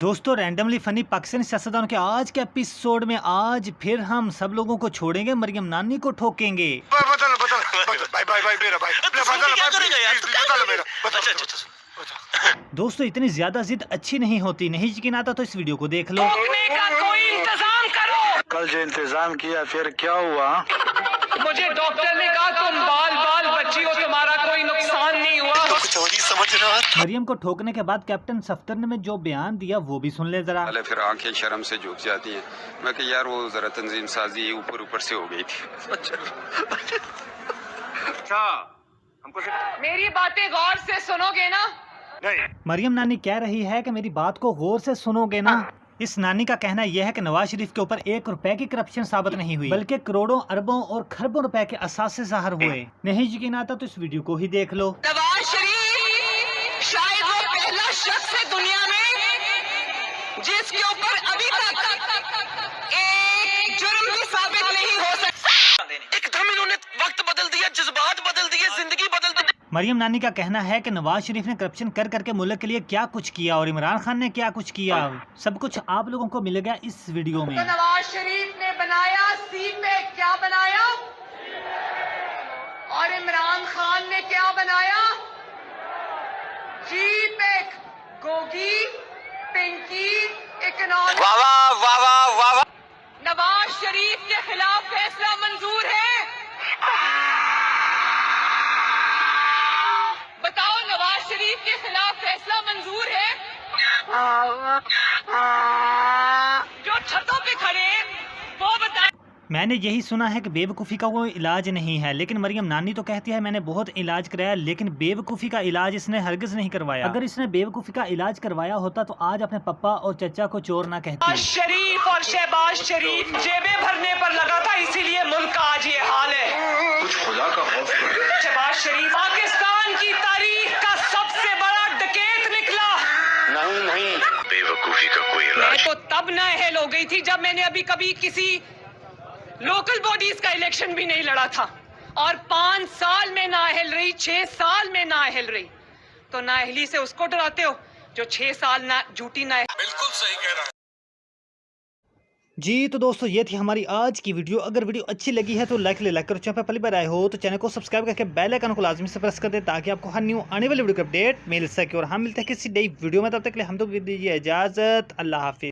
दोस्तों randomly funny Pakistani सियासतदानों के आज के एपिसोड में आज फिर हम सब लोगों को छोड़ेंगे, मरियम नानी को ठोकेंगे। दोस्तों इतनी ज्यादा जिद अच्छी नहीं होती, नहीं यकीन आता तो इस वीडियो को देख लो। का कोई इंतजाम करो। कल जो इंतजाम किया फिर क्या हुआ? मुझे डॉक्टर ने कहा तुम बाल बच्ची हो, तुम्हारा कोई नुकसान नहीं हुआ। समझ रहा। मरियम को ठोकने के बाद कैप्टन सफ्तर ने जो बयान दिया वो भी सुन ले जरा। फिर आंखें शर्म से झुक जाती हैं। मैं कि यार वो जरा तंजीम साजी ऊपर से हो गई थी। अच्छा हमको मेरी बातें गौर से सुनोगे ना? नहीं। मरियम नानी कह रही है कि मेरी बात को गौर से सुनोगे ना। इस नानी का कहना यह है कि नवाज शरीफ के ऊपर 1 रुपए की करप्शन साबित नहीं हुई, बल्कि करोड़ों अरबों और खरबों रुपए के असासे ज़ाहिर हुए। नहीं यकीन आता तो इस वीडियो को ही देख लो। नवाज शरीफ शायद वो पहला शख्स है दुनिया में जिसके ऊपर अभी तक एक जुर्म भी साबित नहीं हो सकता। एकदम इन्होंने वक्त बदल दिया, जज्बात बदल दिए, जिंदगी बदल दी। मरियम नानी का कहना है कि नवाज शरीफ ने करप्शन कर करके मुल्क के लिए क्या कुछ किया और इमरान खान ने क्या कुछ किया, सब कुछ आप लोगों को मिलेगा इस वीडियो में। तो नवाज शरीफ ने बनाया सी पे क्या बनाया, और इमरान खान ने क्या बनाया? जी पे गोगी पिंकी इकोनॉमिक। वाह वाह वाह वाह वाह। नवाज शरीफ के खिलाफ फैसला मंजूर है। बताओ नवाज शरीफ के खिलाफ फैसला मंजूर है? जो छतों पे खड़े हैं वो बताएं। मैंने यही सुना है कि बेवकूफ़ी का कोई इलाज नहीं है, लेकिन मरियम नानी तो कहती है मैंने बहुत इलाज कराया, लेकिन बेवकूफ़ी का इलाज इसने हरगिज नहीं करवाया। अगर इसने बेवकूफ़ी का इलाज करवाया होता तो आज अपने पप्पा और चचा को चोर ना कहती। शरीफ और शहबाज शरीफ जेबें भरने पर लगा था, इसीलिए मुल्क का आज ये हाल है। कुछ खुदा का खौफ करो। शहबाज शरीफ पाकिस्तान की तारीख का सबसे बड़ा डकैत निकला। नहीं बेवकूफी का कोई मैं इलाज। तो तब नाअहल हो गई थी जब मैंने अभी कभी किसी लोकल बॉडीज का इलेक्शन भी नहीं लड़ा था, और 5 साल में नाअहल रही, 6 साल में नाअहल रही। तो नाअहली से उसको डराते हो जो 6 साल ना झूठी नाअहल। बिल्कुल सही कह रहा है। जी तो दोस्तों ये थी हमारी आज की वीडियो। अगर वीडियो अच्छी लगी है तो लाइक करो, चैनल पर पहली बार आए हो तो चैनल को सब्सक्राइब करके बेल आइकन को लाजमी से प्रेस कर दे ताकि आपको हर न्यू आने वाली वीडियो का अपडेट मिल सके। और हम मिलते हैं किसी नई वीडियो में, तब तक के लिए हम तो दीजिए इजाज़त। अल्लाह हाफिज़।